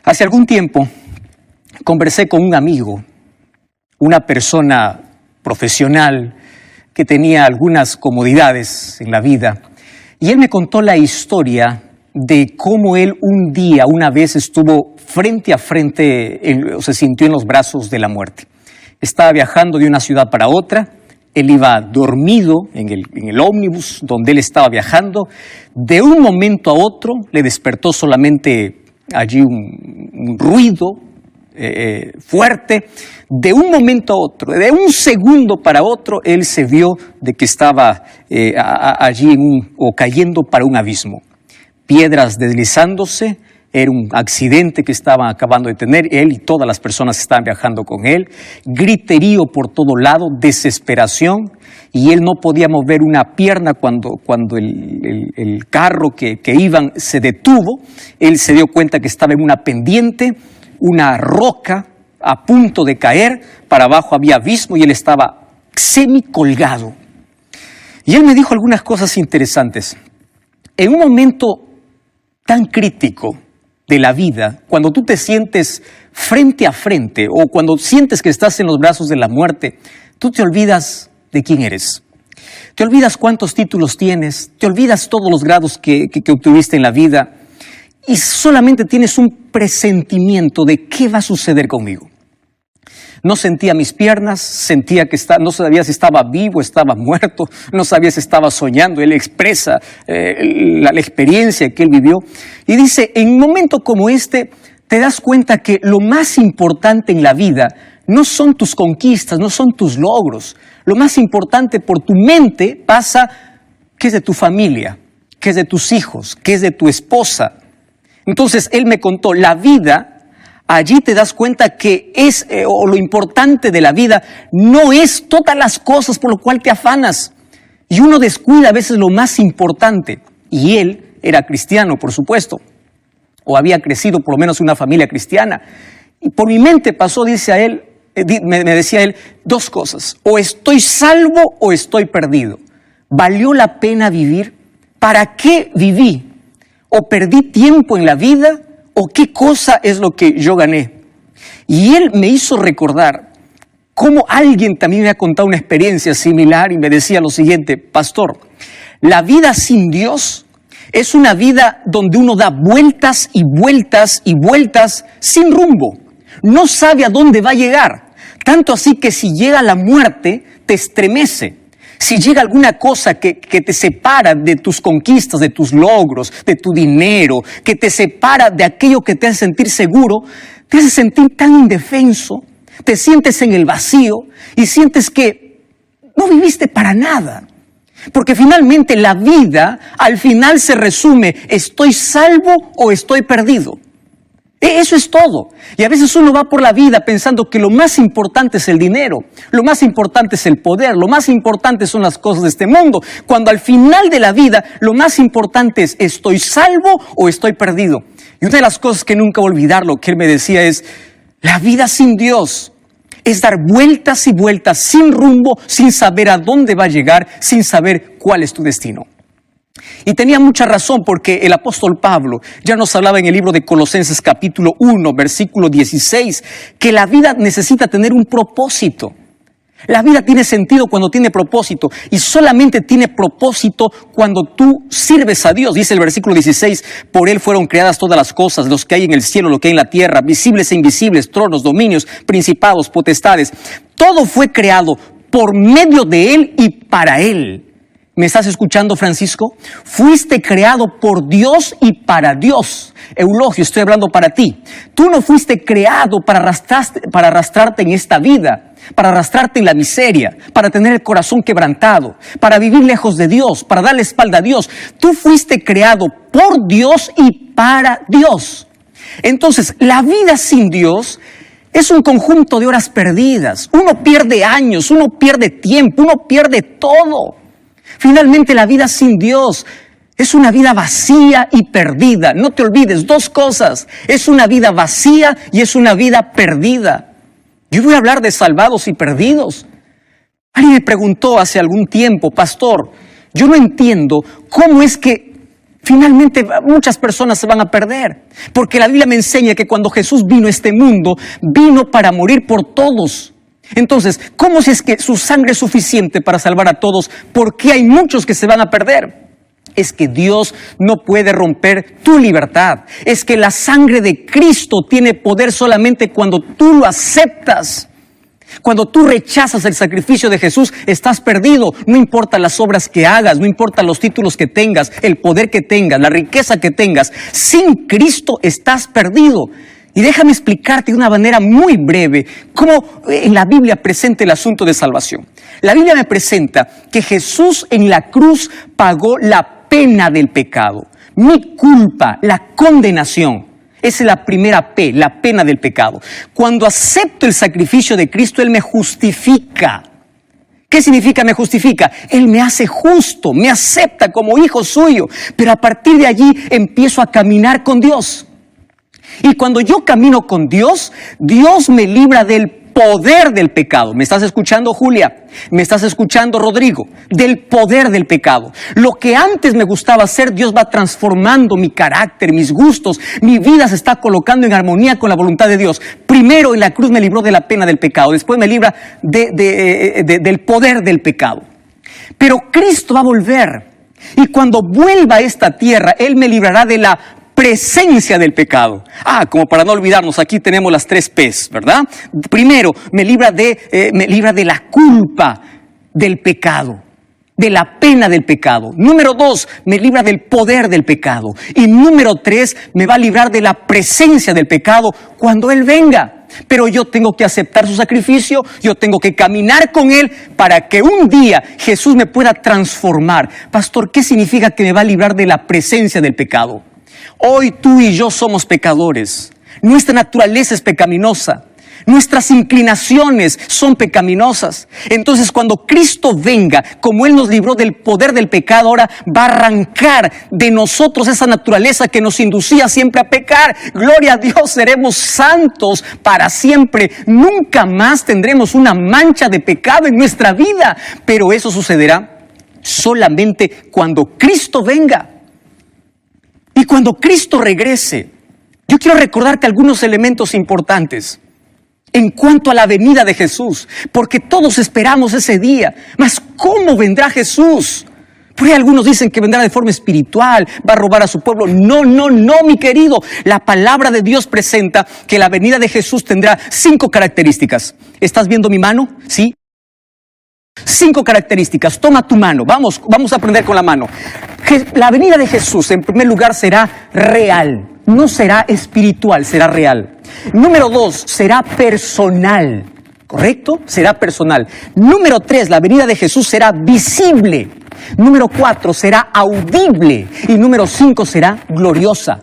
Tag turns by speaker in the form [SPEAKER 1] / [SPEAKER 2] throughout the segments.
[SPEAKER 1] Hace algún tiempo conversé con un amigo, una persona profesional que tenía algunas comodidades en la vida, y él me contó la historia de cómo él una vez estuvo frente a frente, o se sintió en los brazos de la muerte. Estaba viajando de una ciudad para otra, él iba dormido en el ómnibus donde él estaba viajando. De un momento a otro le despertó solamente allí un ruido fuerte. De un momento a otro, de un segundo para otro, él se vio de que estaba allí o cayendo para un abismo. Piedras deslizándose, era un accidente que estaban acabando de tener él y todas las personas que estaban viajando con él. Griterío por todo lado, desesperación, y él no podía mover una pierna cuando el carro que iban se detuvo. Él se dio cuenta que estaba en una pendiente, una roca a punto de caer, para abajo había abismo y él estaba semi-colgado. Y él me dijo algunas cosas interesantes. En un momento tan crítico de la vida, cuando tú te sientes frente a frente o cuando sientes que estás en los brazos de la muerte, tú te olvidas de quién eres. Te olvidas cuántos títulos tienes, te olvidas todos los grados que obtuviste en la vida y solamente tienes un presentimiento de qué va a suceder conmigo. No sentía mis piernas, sentía que no sabía si estaba vivo, estaba muerto, no sabía si estaba soñando. Él expresa la experiencia que él vivió. Y dice, en un momento como este, te das cuenta que lo más importante en la vida no son tus conquistas, no son tus logros. Lo más importante por tu mente pasa qué es de tu familia, qué es de tus hijos, qué es de tu esposa. Entonces, él me contó, la vida... Allí te das cuenta que lo importante de la vida no es todas las cosas por lo cual te afanas. Y uno descuida a veces lo más importante. Y él era cristiano, por supuesto. O había crecido por lo menos en una familia cristiana. Y por mi mente pasó, me decía él, dos cosas. O estoy salvo o estoy perdido. ¿Valió la pena vivir? ¿Para qué viví? ¿O perdí tiempo en la vida? ¿O qué cosa es lo que yo gané? Y él me hizo recordar cómo alguien también me ha contado una experiencia similar y me decía lo siguiente: pastor, la vida sin Dios es una vida donde uno da vueltas y vueltas y vueltas sin rumbo. No sabe a dónde va a llegar. Tanto así que si llega la muerte, te estremece. Si llega alguna cosa que te separa de tus conquistas, de tus logros, de tu dinero, que te separa de aquello que te hace sentir seguro, te hace sentir tan indefenso, te sientes en el vacío y sientes que no viviste para nada. Porque finalmente la vida al final se resume, ¿estoy salvo o estoy perdido? Eso es todo. Y a veces uno va por la vida pensando que lo más importante es el dinero, lo más importante es el poder, lo más importante son las cosas de este mundo, cuando al final de la vida lo más importante es ¿estoy salvo o estoy perdido? Y una de las cosas que nunca voy a olvidar, lo que él me decía es, la vida sin Dios es dar vueltas y vueltas sin rumbo, sin saber a dónde va a llegar, sin saber cuál es tu destino. Y tenía mucha razón, porque el apóstol Pablo ya nos hablaba en el libro de Colosenses capítulo 1, versículo 16, que la vida necesita tener un propósito. La vida tiene sentido cuando tiene propósito, y solamente tiene propósito cuando tú sirves a Dios. Dice el versículo 16, por Él fueron creadas todas las cosas, los que hay en el cielo, lo que hay en la tierra, visibles e invisibles, tronos, dominios, principados, potestades. Todo fue creado por medio de Él y para Él. ¿Me estás escuchando, Francisco? Fuiste creado por Dios y para Dios. Eulogio, estoy hablando para ti. Tú no fuiste creado para arrastrarte en esta vida, para arrastrarte en la miseria, para tener el corazón quebrantado, para vivir lejos de Dios, para darle espalda a Dios. Tú fuiste creado por Dios y para Dios. Entonces, la vida sin Dios es un conjunto de horas perdidas. Uno pierde años, uno pierde tiempo, uno pierde todo. Finalmente, la vida sin Dios es una vida vacía y perdida. No te olvides, dos cosas. Es una vida vacía y es una vida perdida. Yo voy a hablar de salvados y perdidos. Alguien me preguntó hace algún tiempo, pastor, yo no entiendo cómo es que finalmente muchas personas se van a perder. Porque la Biblia me enseña que cuando Jesús vino a este mundo, vino para morir por todos. Entonces, ¿cómo si es que su sangre es suficiente para salvar a todos? ¿Por qué hay muchos que se van a perder? Es que Dios no puede romper tu libertad. Es que la sangre de Cristo tiene poder solamente cuando tú lo aceptas. Cuando tú rechazas el sacrificio de Jesús, estás perdido. No importa las obras que hagas, no importa los títulos que tengas, el poder que tengas, la riqueza que tengas. Sin Cristo estás perdido. Y déjame explicarte de una manera muy breve cómo en la Biblia presenta el asunto de salvación. La Biblia me presenta que Jesús en la cruz pagó la pena del pecado, mi culpa, la condenación. Esa es la primera P, la pena del pecado. Cuando acepto el sacrificio de Cristo, Él me justifica. ¿Qué significa me justifica? Él me hace justo, me acepta como hijo suyo. Pero a partir de allí empiezo a caminar con Dios. Y cuando yo camino con Dios, Dios me libra del poder del pecado. ¿Me estás escuchando, Julia? ¿Me estás escuchando, Rodrigo? Del poder del pecado. Lo que antes me gustaba hacer, Dios va transformando mi carácter, mis gustos. Mi vida se está colocando en armonía con la voluntad de Dios. Primero en la cruz me libró de la pena del pecado. Después me libra del poder del pecado. Pero Cristo va a volver. Y cuando vuelva a esta tierra, Él me librará de la presencia del pecado. Como para no olvidarnos, aquí tenemos las 3 P's, ¿verdad? Primero, me libra de la culpa del pecado, de la pena del pecado. Número 2, me libra del poder del pecado. Y número 3, me va a librar de la presencia del pecado cuando Él venga. Pero yo tengo que aceptar su sacrificio, yo tengo que caminar con Él para que un día Jesús me pueda transformar. Pastor, ¿qué significa que me va a librar de la presencia del pecado? Hoy tú y yo somos pecadores. Nuestra naturaleza es pecaminosa. Nuestras inclinaciones son pecaminosas. Entonces, cuando Cristo venga, como Él nos libró del poder del pecado, ahora va a arrancar de nosotros esa naturaleza que nos inducía siempre a pecar. Gloria a Dios, seremos santos para siempre. Nunca más tendremos una mancha de pecado en nuestra vida. Pero eso sucederá solamente cuando Cristo venga. Y cuando Cristo regrese, yo quiero recordarte algunos elementos importantes en cuanto a la venida de Jesús, porque todos esperamos ese día. Mas, ¿cómo vendrá Jesús? Porque algunos dicen que vendrá de forma espiritual, va a robar a su pueblo. No, mi querido. La palabra de Dios presenta que la venida de Jesús tendrá 5 características. ¿Estás viendo mi mano? ¿Sí? 5 características. Toma tu mano. Vamos a aprender con la mano. La venida de Jesús, en primer lugar, será real. No será espiritual, será real. Número 2, será personal. ¿Correcto? Será personal. Número 3, la venida de Jesús será visible. Número 4, será audible. Y número 5, será gloriosa.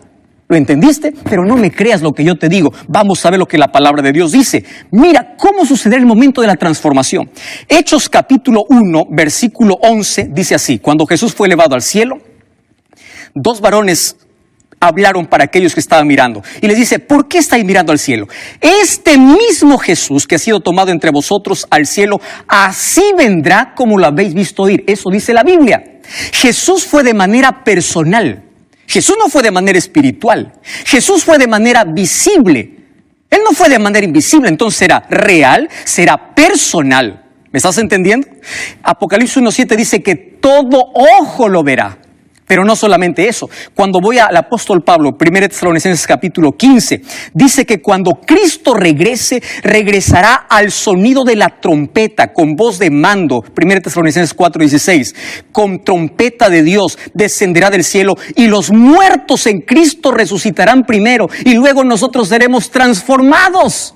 [SPEAKER 1] ¿Lo entendiste? Pero no me creas lo que yo te digo. Vamos a ver lo que la palabra de Dios dice. Mira cómo sucederá el momento de la transformación. Hechos capítulo 1, versículo 11, dice así. Cuando Jesús fue elevado al cielo, 2 varones hablaron para aquellos que estaban mirando. Y les dice, ¿por qué estáis mirando al cielo? Este mismo Jesús que ha sido tomado entre vosotros al cielo, así vendrá como lo habéis visto ir. Eso dice la Biblia. Jesús fue de manera personal. Jesús no fue de manera espiritual. Jesús fue de manera visible. Él no fue de manera invisible, entonces será real, será personal. ¿Me estás entendiendo? Apocalipsis 1:7 dice que todo ojo lo verá. Pero no solamente eso. Cuando voy al apóstol Pablo, 1 Tesalonicenses capítulo 15, dice que cuando Cristo regrese, regresará al sonido de la trompeta, con voz de mando. 1 Tesalonicenses 4:16, con trompeta de Dios descenderá del cielo y los muertos en Cristo resucitarán primero y luego nosotros seremos transformados.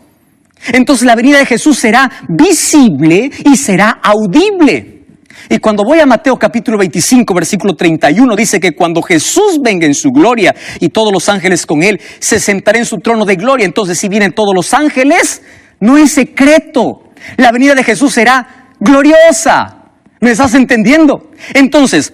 [SPEAKER 1] Entonces la venida de Jesús será visible y será audible. Y cuando voy a Mateo capítulo 25, versículo 31, dice que cuando Jesús venga en su gloria y todos los ángeles con Él, se sentará en su trono de gloria. Entonces, si vienen todos los ángeles, no es secreto. La venida de Jesús será gloriosa. ¿Me estás entendiendo? Entonces,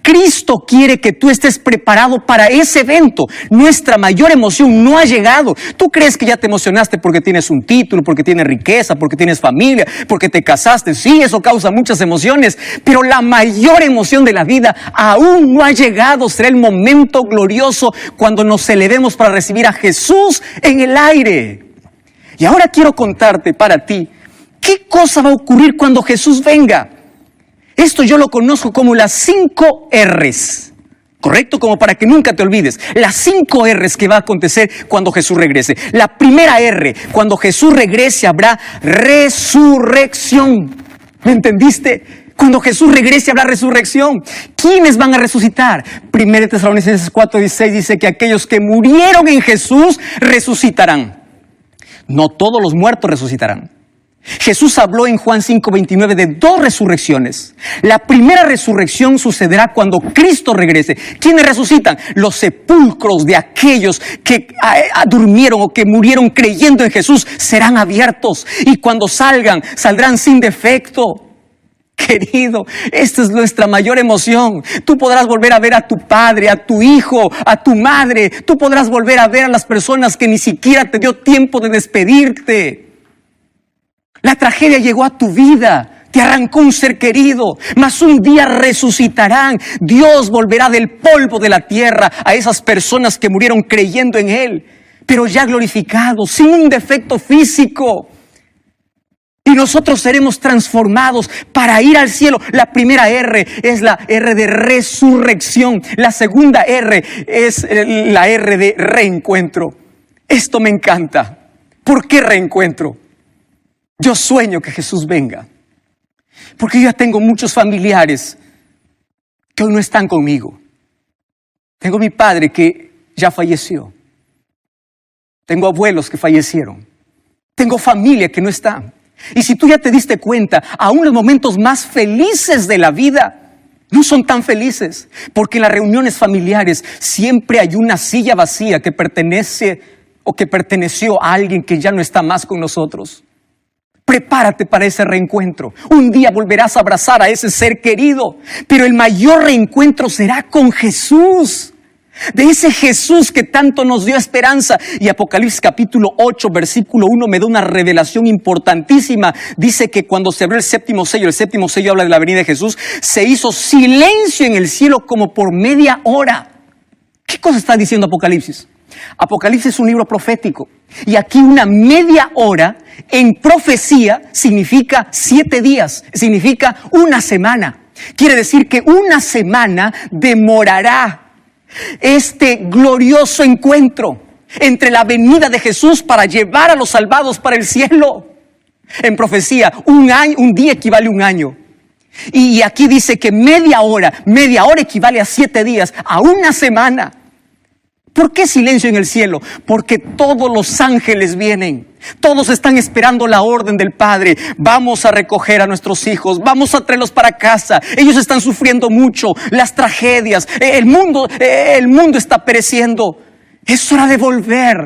[SPEAKER 1] Cristo quiere que tú estés preparado para ese evento. Nuestra mayor emoción no ha llegado. Tú crees que ya te emocionaste porque tienes un título, porque tienes riqueza, porque tienes familia, porque te casaste. Sí, eso causa muchas emociones, pero la mayor emoción de la vida aún no ha llegado. Será el momento glorioso cuando nos elevemos para recibir a Jesús en el aire. Y ahora quiero contarte para ti, ¿qué cosa va a ocurrir cuando Jesús venga? Esto yo lo conozco como las 5 R's, ¿correcto? Como para que nunca te olvides. Las 5 R's que va a acontecer cuando Jesús regrese. La primera R, cuando Jesús regrese habrá resurrección. ¿Me entendiste? Cuando Jesús regrese habrá resurrección. ¿Quiénes van a resucitar? 1 Tesalonicenses 4:16 dice que aquellos que murieron en Jesús resucitarán. No todos los muertos resucitarán. Jesús habló en Juan 5:29 de 2 resurrecciones. La primera resurrección sucederá cuando Cristo regrese. ¿Quiénes resucitan? Los sepulcros de aquellos que durmieron o que murieron creyendo en Jesús serán abiertos. Y cuando saldrán sin defecto. Querido, esta es nuestra mayor emoción. Tú podrás volver a ver a tu padre, a tu hijo, a tu madre. Tú podrás volver a ver a las personas que ni siquiera te dio tiempo de despedirte. La tragedia llegó a tu vida, te arrancó un ser querido, mas un día resucitarán. Dios volverá del polvo de la tierra a esas personas que murieron creyendo en Él, pero ya glorificados, sin un defecto físico. Y nosotros seremos transformados para ir al cielo. La primera R es la R de resurrección. La segunda R es la R de reencuentro. Esto me encanta. ¿Por qué reencuentro? Yo sueño que Jesús venga, porque yo ya tengo muchos familiares que hoy no están conmigo. Tengo mi padre que ya falleció. Tengo abuelos que fallecieron. Tengo familia que no está. Y si tú ya te diste cuenta, aún los momentos más felices de la vida no son tan felices, porque en las reuniones familiares siempre hay una silla vacía que pertenece o que perteneció a alguien que ya no está más con nosotros. Prepárate para ese reencuentro. Un día volverás a abrazar a ese ser querido, pero el mayor reencuentro será con Jesús. De ese Jesús que tanto nos dio esperanza. Y Apocalipsis capítulo 8, versículo 1 me da una revelación importantísima. Dice que cuando se abrió el séptimo sello habla de la venida de Jesús, se hizo silencio en el cielo como por media hora. ¿Qué cosa está diciendo Apocalipsis? Apocalipsis es un libro profético. Y aquí una media hora en profecía significa 7 días, significa una semana. Quiere decir que una semana demorará este glorioso encuentro entre la venida de Jesús para llevar a los salvados para el cielo. En profecía, un día equivale a un año. Y aquí dice que media hora equivale a 7 días, a una semana. ¿Por qué silencio en el cielo? Porque todos los ángeles vienen. Todos están esperando la orden del Padre. Vamos a recoger a nuestros hijos. Vamos a traerlos para casa. Ellos están sufriendo mucho. Las tragedias. El mundo está pereciendo. Es hora de volver.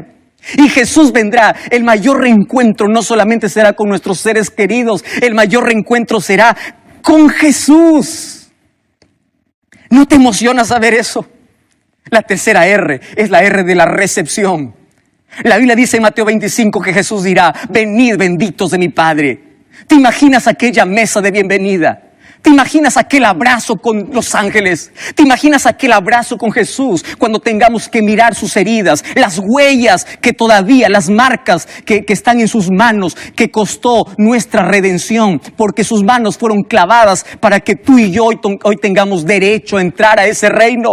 [SPEAKER 1] Y Jesús vendrá. El mayor reencuentro no solamente será con nuestros seres queridos. El mayor reencuentro será con Jesús. ¿No te emociona saber eso? La tercera R es la R de la recepción. La Biblia dice en Mateo 25 que Jesús dirá: venid benditos de mi Padre. ¿Te imaginas aquella mesa de bienvenida? ¿Te imaginas aquel abrazo con los ángeles? ¿Te imaginas aquel abrazo con Jesús cuando tengamos que mirar sus heridas, las huellas que todavía, las marcas que están en sus manos, que costó nuestra redención, porque sus manos fueron clavadas para que tú y yo hoy tengamos derecho a entrar a ese reino?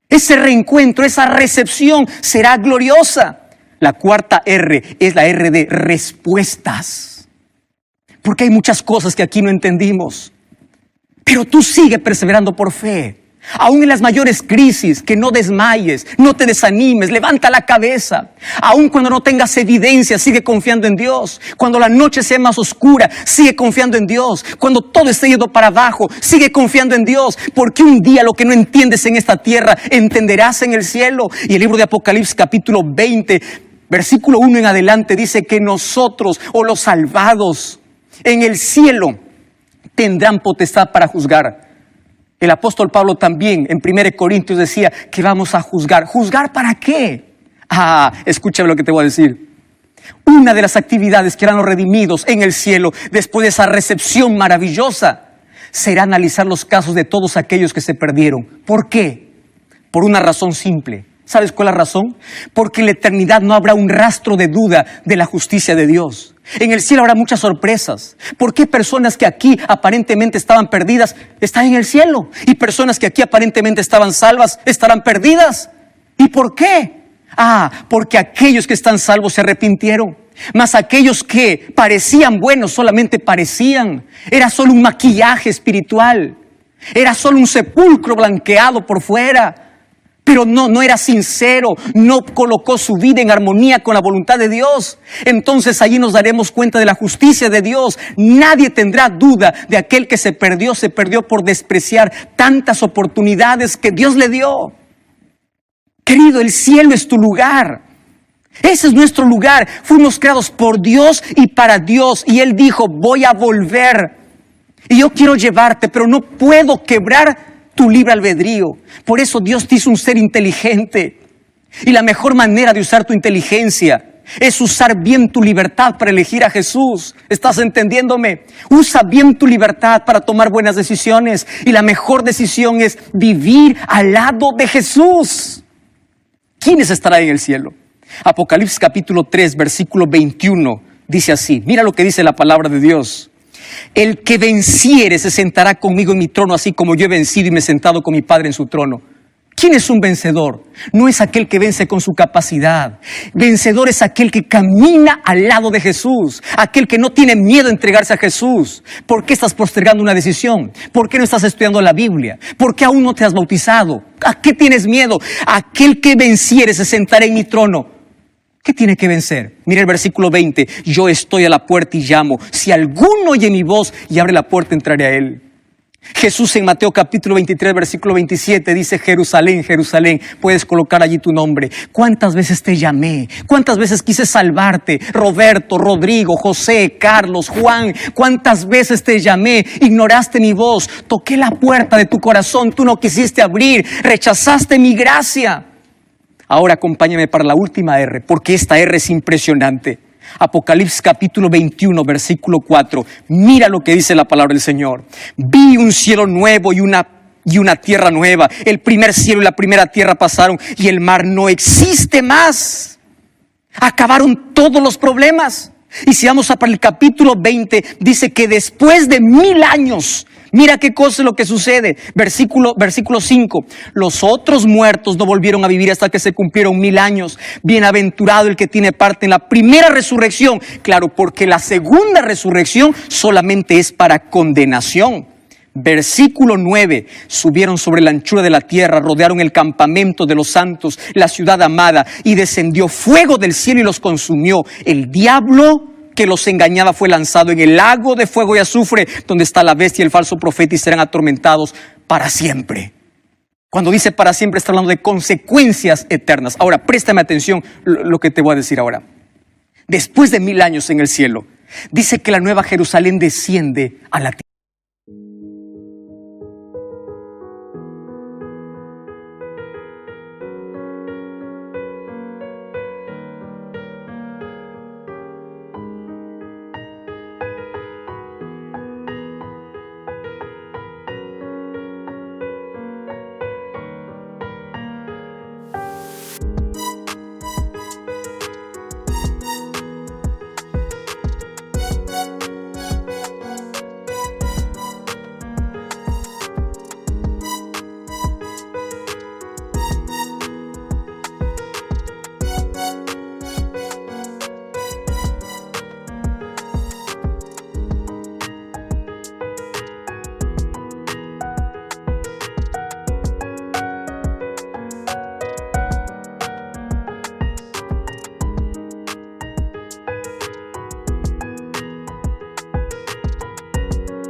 [SPEAKER 1] Ese reencuentro, esa recepción será gloriosa. La cuarta R es la R de respuestas. Porque hay muchas cosas que aquí no entendimos. Pero tú sigue perseverando por fe. Aún en las mayores crisis, que no desmayes, no te desanimes, levanta la cabeza. Aún cuando no tengas evidencia, sigue confiando en Dios. Cuando la noche sea más oscura, sigue confiando en Dios. Cuando todo esté yendo para abajo, sigue confiando en Dios. Porque un día lo que no entiendes en esta tierra, entenderás en el cielo. Y el libro de Apocalipsis capítulo 20, versículo 1 en adelante, dice que nosotros, o los salvados, en el cielo, tendrán potestad para juzgar. El apóstol Pablo también en 1 Corintios decía que vamos a juzgar. ¿Juzgar para qué? Escúchame lo que te voy a decir. Una de las actividades que harán los redimidos en el cielo, después de esa recepción maravillosa, será analizar los casos de todos aquellos que se perdieron. ¿Por qué? Por una razón simple. ¿Sabes cuál es la razón? Porque en la eternidad no habrá un rastro de duda de la justicia de Dios. En el cielo habrá muchas sorpresas. ¿Por qué personas que aquí aparentemente estaban perdidas están en el cielo? Y personas que aquí aparentemente estaban salvas estarán perdidas. ¿Y por qué? Porque aquellos que están salvos se arrepintieron. Mas aquellos que parecían buenos solamente parecían. Era solo un maquillaje espiritual. Era solo un sepulcro blanqueado por fuera. Pero no era sincero, no colocó su vida en armonía con la voluntad de Dios. Entonces allí nos daremos cuenta de la justicia de Dios. Nadie tendrá duda de aquel que se perdió por despreciar tantas oportunidades que Dios le dio. Querido, el cielo es tu lugar. Ese es nuestro lugar. Fuimos creados por Dios y para Dios. Y Él dijo, voy a volver. Y yo quiero llevarte, pero no puedo quebrar tu libre albedrío. Por eso Dios te hizo un ser inteligente. Y la mejor manera de usar tu inteligencia es usar bien tu libertad para elegir a Jesús. ¿Estás entendiéndome? Usa bien tu libertad para tomar buenas decisiones. Y la mejor decisión es vivir al lado de Jesús. ¿Quiénes estarán en el cielo? Apocalipsis capítulo 3, versículo 21, dice así. Mira lo que dice la palabra de Dios. El que venciere se sentará conmigo en mi trono, así como yo he vencido y me he sentado con mi Padre en su trono. ¿Quién es un vencedor? No es aquel que vence con su capacidad. Vencedor es aquel que camina al lado de Jesús. Aquel que no tiene miedo a entregarse a Jesús. ¿Por qué estás postergando una decisión? ¿Por qué no estás estudiando la Biblia? ¿Por qué aún no te has bautizado? ¿A qué tienes miedo? Aquel que venciere se sentará en mi trono. ¿Qué tiene que vencer? Mira el versículo 20. Yo estoy a la puerta y llamo. Si alguno oye mi voz y abre la puerta, entraré a él. Jesús en Mateo capítulo 23, versículo 27 dice, Jerusalén, Jerusalén, puedes colocar allí tu nombre. ¿Cuántas veces te llamé? ¿Cuántas veces quise salvarte? Roberto, Rodrigo, José, Carlos, Juan, ¿cuántas veces te llamé? Ignoraste mi voz, toqué la puerta de tu corazón, tú no quisiste abrir, rechazaste mi gracia. Ahora acompáñame para la última R, porque esta R es impresionante. Apocalipsis capítulo 21, versículo 4. Mira lo que dice la palabra del Señor. Vi un cielo nuevo y una tierra nueva. El primer cielo y la primera tierra pasaron y el mar no existe más. Acabaron todos los problemas. Y si vamos para el capítulo 20, dice que después de 1000 años, mira qué cosa es lo que sucede. Versículo 5. Los otros muertos no volvieron a vivir hasta que se cumplieron 1000 años. Bienaventurado el que tiene parte en la primera resurrección. Claro, porque la segunda resurrección solamente es para condenación. Versículo 9. Subieron sobre la anchura de la tierra, rodearon el campamento de los santos, la ciudad amada, y descendió fuego del cielo y los consumió. El diablo que los engañaba fue lanzado en el lago de fuego y azufre, donde está la bestia y el falso profeta, y serán atormentados para siempre. Cuando dice para siempre, está hablando de consecuencias eternas. Ahora, préstame atención lo que te voy a decir ahora. Después de 1000 años en el cielo, dice que la nueva Jerusalén desciende a la tierra.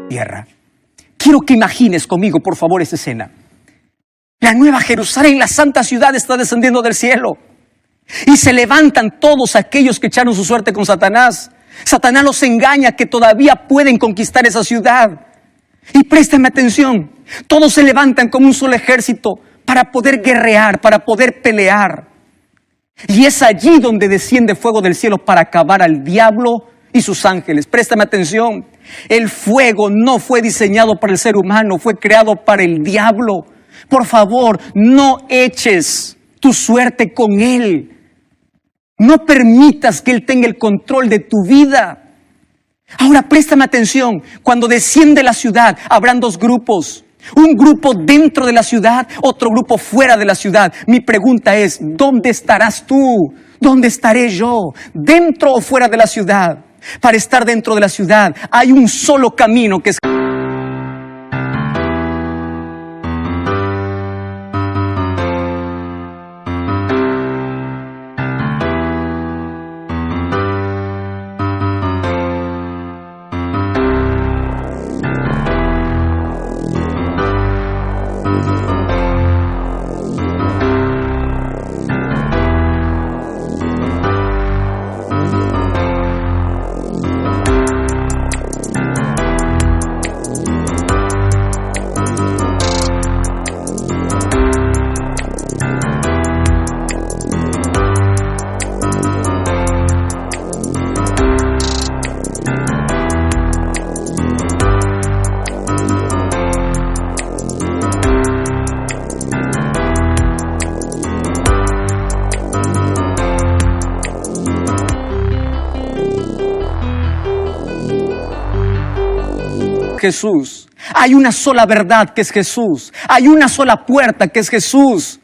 [SPEAKER 1] Tierra. Quiero que imagines conmigo, por favor, esta escena. La nueva Jerusalén, la santa ciudad, está descendiendo del cielo. Y se levantan todos aquellos que echaron su suerte con Satanás. Satanás los engaña que todavía pueden conquistar esa ciudad. Y préstame atención. Todos se levantan como un solo ejército para poder guerrear, para poder pelear. Y es allí donde desciende fuego del cielo para acabar al diablo y sus ángeles. Préstame atención. El fuego no fue diseñado para el ser humano, fue creado para el diablo. Por favor, no eches tu suerte con él. No permitas que él tenga el control de tu vida. Ahora préstame atención. Cuando desciende la ciudad, habrán dos grupos. Un grupo dentro de la ciudad, otro grupo fuera de la ciudad. Mi pregunta es, ¿dónde estarás tú? ¿Dónde estaré yo? ¿Dentro o fuera de la ciudad? Para estar dentro de la ciudad hay un solo camino que es... Jesús. Hay una sola verdad que es Jesús. Hay una sola puerta que es Jesús.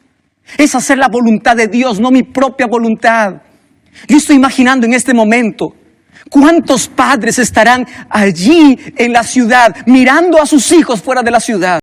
[SPEAKER 1] Es hacer la voluntad de Dios, no mi propia voluntad. Yo estoy imaginando en este momento cuántos padres estarán allí en la ciudad mirando a sus hijos fuera de la ciudad.